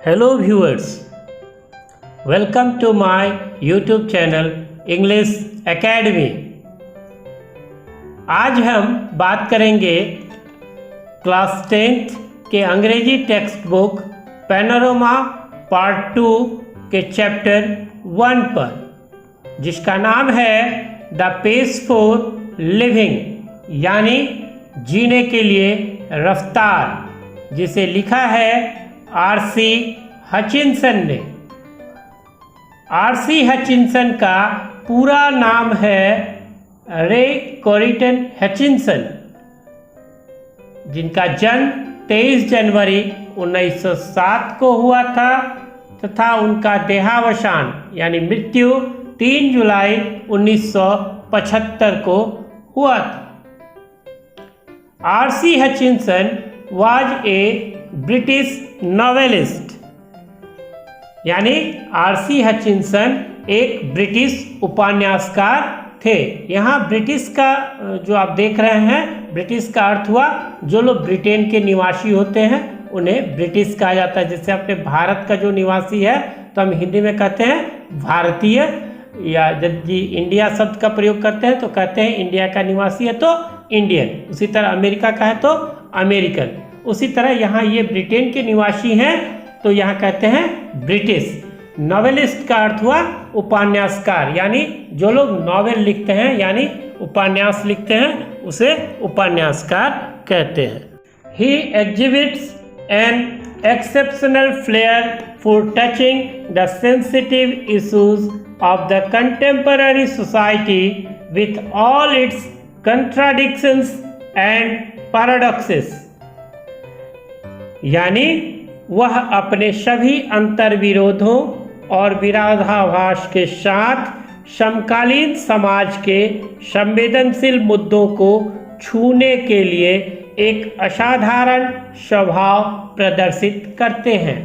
Hello viewers, welcome to my YouTube channel English Academy। आज हम बात करेंगे क्लास 10th के अंग्रेजी टेक्स्ट बुक पैनोरमा पार्ट 2 के चैप्टर 1 पर, जिसका नाम है द पेस फॉर लिविंग यानी जीने के लिए रफ्तार, जिसे लिखा है आर.सी. हचिंसन ने। आर.सी. हचिंसन का पूरा नाम है रे कोरिटन हचिंसन, जिनका जन्म 23 जनवरी 1907 को हुआ था तथा उनका देहावसान यानी मृत्यु 3 जुलाई 1975 को हुआ था। RC. Hutchinson was a British novelist, यानी आर.सी. हचिंसन एक ब्रिटिश उपन्यासकार थे। यहाँ ब्रिटिश का जो आप देख रहे हैं, ब्रिटिश का अर्थ हुआ जो लोग ब्रिटेन के निवासी होते हैं उन्हें ब्रिटिश कहा जाता है। जैसे अपने भारत का जो निवासी है तो हम हिंदी में कहते हैं भारतीय, या जब इंडिया शब्द का प्रयोग करते हैं तो कहते हैं इंडिया का निवासी है तो इंडियन। उसी तरह अमेरिका का है तो अमेरिकन। उसी तरह यहाँ ये ब्रिटेन के निवासी हैं तो यहाँ कहते हैं ब्रिटिश। नॉवेलिस्ट का अर्थ हुआ उपन्यासकार, यानी जो लोग नॉवेल लिखते हैं यानी उपन्यास लिखते हैं उसे उपन्यासकार कहते हैं। He exhibits an exceptional flair for touching the sensitive issues of the contemporary society with all its contradictions and paradoxes, यानी वह अपने सभी अंतर विरोधों और विरोधाभास के साथ समकालीन समाज के संवेदनशील मुद्दों को छूने के लिए एक असाधारण स्वभाव प्रदर्शित करते हैं।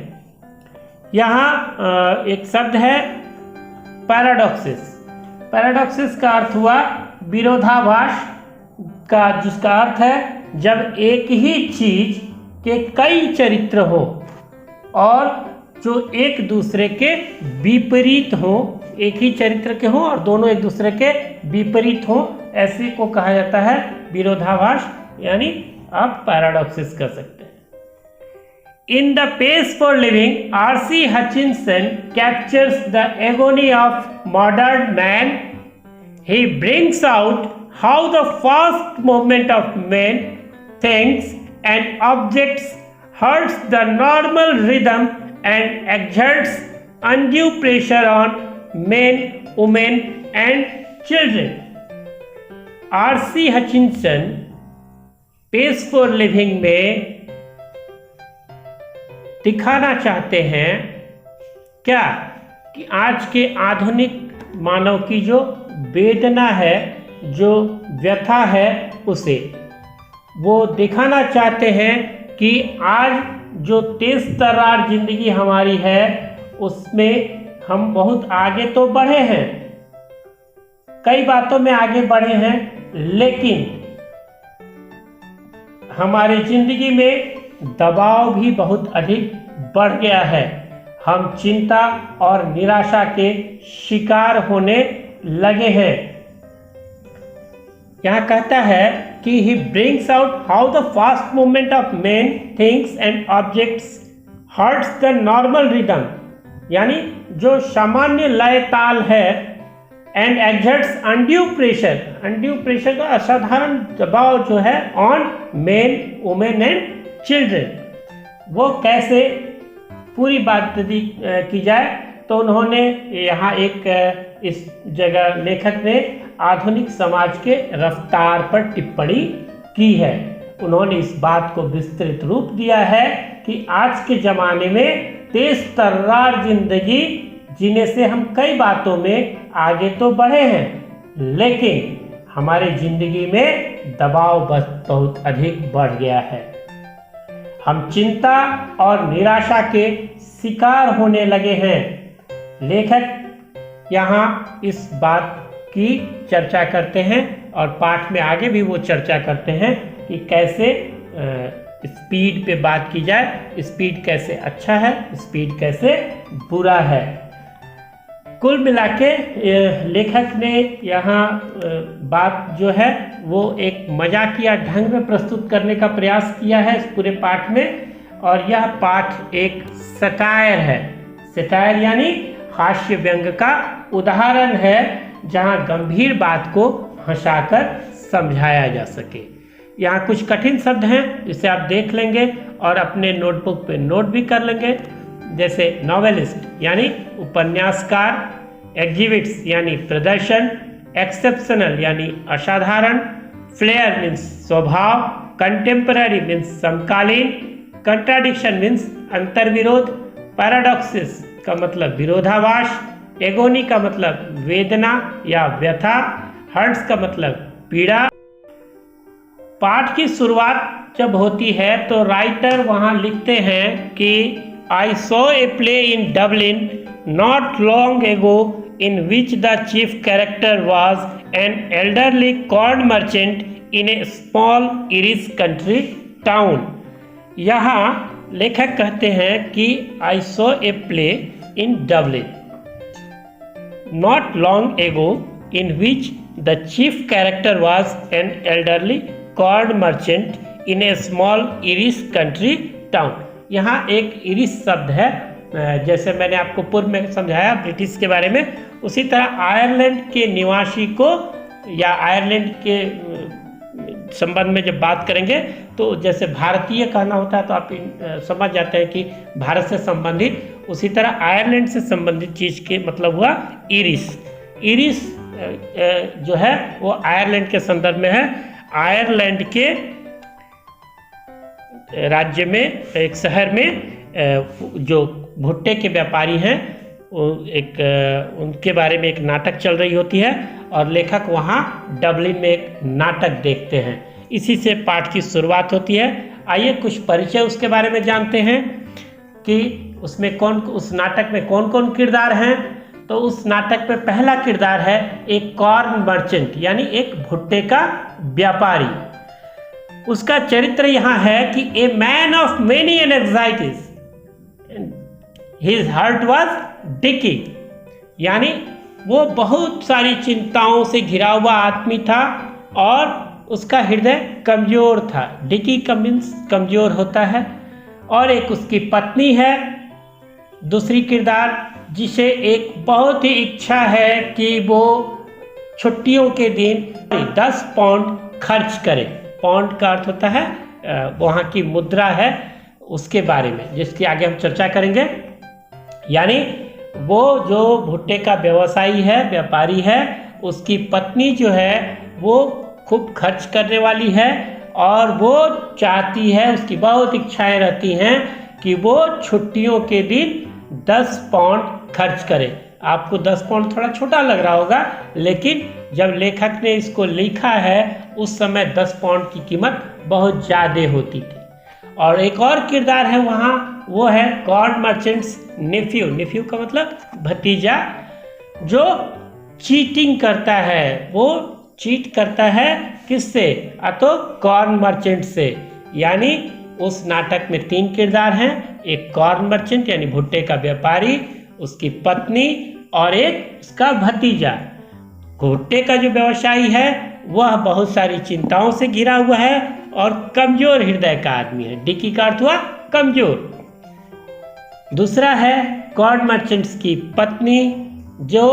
यहाँ एक शब्द है पैराडॉक्सिस। पैराडॉक्सिस का अर्थ हुआ विरोधाभास का, जिसका अर्थ है जब एक ही चीज के कई चरित्र हो और जो एक दूसरे के विपरीत हो, एक ही चरित्र के हो और दोनों एक दूसरे के विपरीत हो, ऐसे को कहा जाता है विरोधाभास, यानी आप पैराडॉक्सिस कर सकते हैं। In the Pace for Living, R.C. Hutchinson captures the agony of modern man. He brings out how the fast movement of men, things, and objects hurts the normal rhythm and exerts undue pressure on men, women, and children. R.C. Hutchinson Pace for Living में दिखाना चाहते हैं क्या कि आज के आधुनिक मानव की जो वेदना है, जो व्यथा है, उसे वो दिखाना चाहते हैं कि आज जो तेज तर्रार जिंदगी हमारी है उसमें हम बहुत आगे तो बढ़े हैं, कई बातों में आगे बढ़े हैं, लेकिन हमारी जिंदगी में दबाव भी बहुत अधिक बढ़ गया है। हम चिंता और निराशा के शिकार होने लगे हैं। यहाँ कहता है कि he brings out how the fast movement of men, things and objects hurts the normal rhythm, यानी जो सामान्य लय ताल है, and exerts undue pressure, undue pressure का असाधारण दबाव जो है on men, women and children. वो कैसे पूरी बात की जाए तो उन्होंने यहाँ एक इस जगह लेखक ने आधुनिक समाज के रफ्तार पर टिप्पणी की है। उन्होंने इस बात को विस्तृत रूप दिया है कि आज के ज़माने में तेज तर्रार जिंदगी जीने से हम कई बातों में आगे तो बढ़े हैं, लेकिन हमारी जिंदगी में दबाव बहुत अधिक बढ़ गया है। हम चिंता और निराशा के शिकार होने लगे हैं। लेखक यहाँ इस बात की चर्चा करते हैं और पाठ में आगे भी वो चर्चा करते हैं कि कैसे स्पीड पे बात की जाए, स्पीड कैसे अच्छा है, स्पीड कैसे बुरा है। कुल मिला के लेखक ने यहाँ बात जो है वो एक मजाकिया ढंग में प्रस्तुत करने का प्रयास किया है इस पूरे पाठ में। और यह पाठ एक सटायर है। सटायर यानी हास्य व्यंग का उदाहरण है, जहाँ गंभीर बात को हंसाकर समझाया जा सके। यहाँ कुछ कठिन शब्द हैं जिसे आप देख लेंगे और अपने नोटबुक पे नोट भी कर लेंगे, जैसे नॉवेलिस्ट यानी उपन्यासकार, एग्जिबिट्स यानी प्रदर्शन, एक्सेप्शनल यानी असाधारण, फ्लेयर मीन्स स्वभाव, कंटेम्पररी मीन्स समकालीन, कंट्राडिक्शन मीन्स अंतर्विरोध, पैराडॉक्सिस का मतलब विरोधाभास, एगोनी का मतलब वेदना या व्यथा, हर्ट्स का मतलब पीड़ा। पाठ की शुरुआत जब होती है तो राइटर वहाँ लिखते हैं कि I saw a play in Dublin not long ago in which the chief character was an elderly corn merchant in a small Irish country town। यहाँ लेखक कहते हैं कि I saw a play in Dublin not long ago in which the chief character was an elderly corn merchant in a small Irish country town। यहाँ एक Irish शब्द है, जैसे मैंने आपको पूर्व में समझाया ब्रिटिश के बारे में, उसी तरह आयरलैंड के निवासी को या आयरलैंड के संबंध में जब बात करेंगे तो जैसे भारतीय कहना होता है तो आप समझ जाते हैं कि भारत से संबंधित, उसी तरह आयरलैंड से संबंधित चीज़ के मतलब हुआ इरिश। इरिश जो है वो आयरलैंड के संदर्भ में है। आयरलैंड के राज्य में एक शहर में जो भुट्टे के व्यापारी हैं उनके बारे में एक नाटक चल रही होती है और लेखक वहाँ डबलिन में एक नाटक देखते हैं। इसी से पाठ की शुरुआत होती है। आइए कुछ परिचय उसके बारे में जानते हैं कि उसमें उस नाटक में कौन कौन किरदार हैं। तो उस नाटक में पहला किरदार है एक कॉर्न मर्चेंट यानी एक भुट्टे का व्यापारी। उसका चरित्र यहाँ है कि a man of many anxieties his heart was dicky, यानी वो बहुत सारी चिंताओं से घिरा हुआ आदमी था और उसका हृदय कमजोर था। डिकी का मीन्स कमजोर होता है। और एक उसकी पत्नी है दूसरी किरदार, जिसे एक बहुत ही इच्छा है कि वो छुट्टियों के दिन 10 पाउंड खर्च करे। पाउंड का अर्थ होता है वहाँ की मुद्रा है, उसके बारे में जिसकी आगे हम चर्चा करेंगे। यानी वो जो भुट्टे का व्यवसायी है, व्यापारी है, उसकी पत्नी जो है वो खूब खर्च करने वाली है और वो चाहती है, उसकी बहुत इच्छाएं रहती हैं कि वो छुट्टियों के दिन 10 पाउंड खर्च करे। आपको 10 पाउंड थोड़ा छोटा लग रहा होगा, लेकिन जब लेखक ने इसको लिखा है उस समय 10 पाउंड की कीमत बहुत ज़्यादा होती थी। और एक और किरदार है वहाँ, वो है कॉर्न मर्चेंट्स नेफ्यू। नेफ्यू का मतलब भतीजा, जो चीटिंग करता है। वो चीट करता है किससे? तो कॉर्न मर्चेंट से। यानी उस नाटक में 3 किरदार हैं, एक कॉर्न मर्चेंट यानी भुट्टे का व्यापारी, उसकी पत्नी और एक उसका भतीजा। भुट्टे का जो व्यवसायी है वह बहुत सारी चिंताओं से घिरा हुआ है और कमजोर हृदय का आदमी है। डिकी का अर्थ हुआ कमजोर। दूसरा है कॉर्न मर्चेंट्स की पत्नी, जो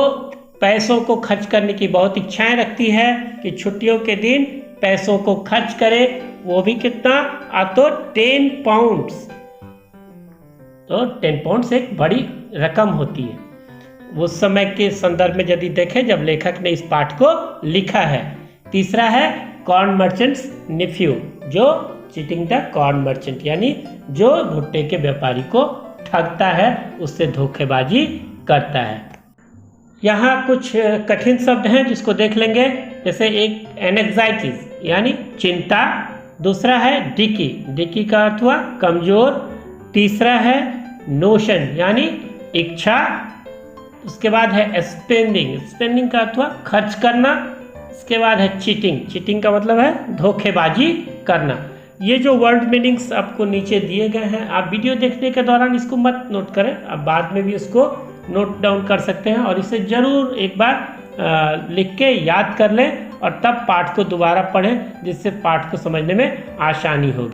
पैसों को खर्च करने की बहुत इच्छाएं रखती है कि छुट्टियों के दिन पैसों को खर्च करे। वो भी कितना? तो 10 पाउंड्स। तो 10 पाउंड्स एक बड़ी रकम होती है उस समय के संदर्भ में यदि देखें जब लेखक ने इस पाठ को लिखा है। तीसरा है कॉर्न मर्चेंट्स नेफ्यू, जो चीटिंग द कॉर्न मर्चेंट यानी जो भुट्टे के व्यापारी को ठगता है, उससे धोखेबाजी करता है। यहाँ कुछ कठिन शब्द हैं जिसको देख लेंगे, जैसे एक एनेक्साइटीज यानी चिंता, दूसरा है डिकी, डिकी का अर्थ हुआ कमजोर, तीसरा है नोशन यानी इच्छा, उसके बाद है स्पेंडिंग, स्पेंडिंग का अर्थ हुआ खर्च करना, इसके बाद है चीटिंग, चीटिंग का मतलब है धोखेबाजी करना। ये जो वर्ड मीनिंग्स आपको नीचे दिए गए हैं, आप वीडियो देखने के दौरान इसको मत नोट करें, आप बाद में भी इसको नोट डाउन कर सकते हैं और इसे ज़रूर एक बार लिख के याद कर लें और तब पाठ को दोबारा पढ़ें, जिससे पाठ को समझने में आसानी होगी।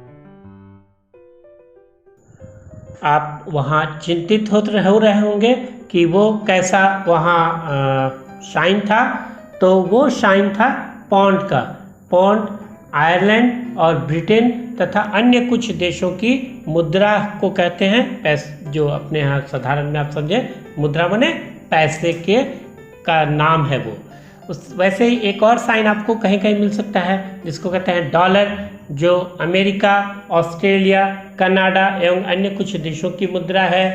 आप वहाँ चिंतित हो रहे होंगे कि वो कैसा वहाँ साइन था, तो वो साइन था पाउंड का। पाउंड आयरलैंड और ब्रिटेन तथा अन्य कुछ देशों की मुद्रा को कहते हैं। जो अपने यहाँ साधारण में आप समझे, मुद्रा बने पैसे के का नाम है वो। वैसे ही एक और साइन आपको कहीं कहीं मिल सकता है जिसको कहते हैं डॉलर, जो अमेरिका, ऑस्ट्रेलिया, कनाडा एवं अन्य कुछ देशों की मुद्रा है।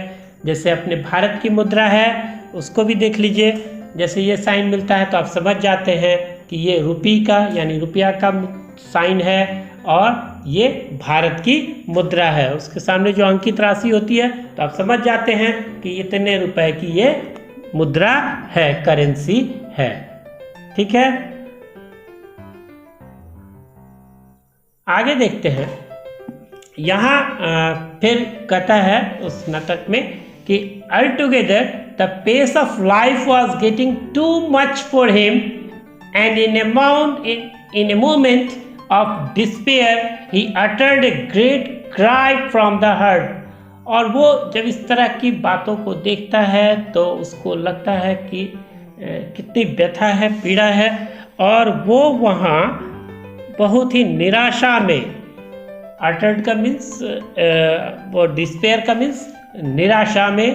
जैसे अपने भारत की मुद्रा है, उसको भी देख लीजिए। जैसे ये साइन मिलता है तो आप समझ जाते हैं कि ये रुपये का यानी रुपया का साइन है और ये भारत की मुद्रा है। उसके सामने जो अंकित राशि होती है तो आप समझ जाते हैं कि इतने रुपए की ये मुद्रा है, करेंसी है। ठीक है, आगे देखते हैं। यहाँ फिर कहता है उस नाटक में कि altogether the pace of life was getting too much for him and in a moment of despair he uttered a great cry from the heart। और वो जब इस तरह की बातों को देखता है तो उसको लगता है कि कितनी व्यथा है, पीड़ा है, और वो वहाँ बहुत ही निराशा में, अटर्ड का मीन्स वो डिस्पेयर का मीन्स निराशा में,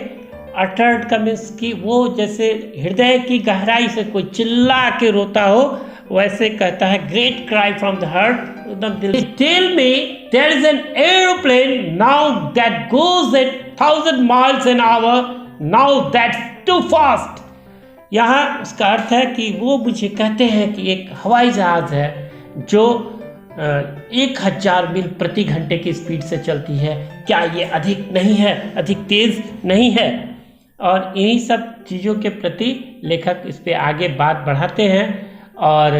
अटर्ड का मीन्स कि वो जैसे हृदय की गहराई से कोई चिल्ला के रोता हो, वैसे कहता है great cry from the heart, एकदम दिल। Tell me there is an aeroplane now that goes at 1000 miles an hour, now that's too fast. यहाँ उसका अर्थ है कि वो मुझे कहते हैं कि एक हवाई जहाज है जो 1000 मील प्रति घंटे की स्पीड से चलती है। क्या ये अधिक नहीं है, अधिक तेज नहीं है? और इन्हीं सब चीज़ों के प्रति लेखक इस पे आगे बात बढ़ाते हैं। और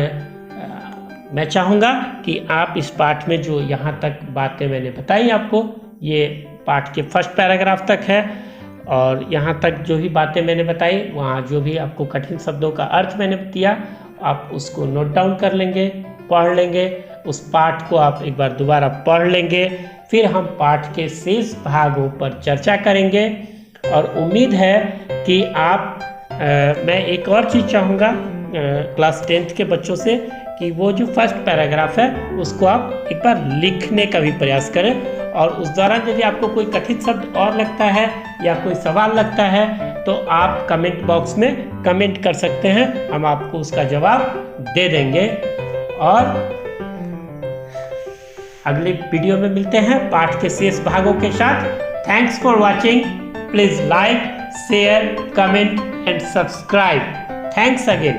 मैं चाहूँगा कि आप इस पाठ में जो यहाँ तक बातें मैंने बताई आपको, ये पाठ के फर्स्ट पैराग्राफ तक है, और यहाँ तक जो भी बातें मैंने बताई, वहाँ जो भी आपको कठिन शब्दों का अर्थ मैंने दिया, आप उसको नोट डाउन कर लेंगे, पढ़ लेंगे। उस पाठ को आप एक बार दोबारा पढ़ लेंगे, फिर हम पाठ के शेष भागों पर चर्चा करेंगे। और उम्मीद है कि आप मैं एक और चीज़ चाहूँगा क्लास 10th के बच्चों से कि वो जो फर्स्ट पैराग्राफ है उसको आप एक बार लिखने का भी प्रयास करें, और उस दौरान यदि आपको कोई कठिन शब्द और लगता है या कोई सवाल लगता है तो आप कमेंट बॉक्स में कमेंट कर सकते हैं, हम आपको उसका जवाब दे देंगे। और अगले वीडियो में मिलते हैं पाठ के शेष भागों के साथ। Thanks for watching. Please like, share, comment and subscribe. Thanks again.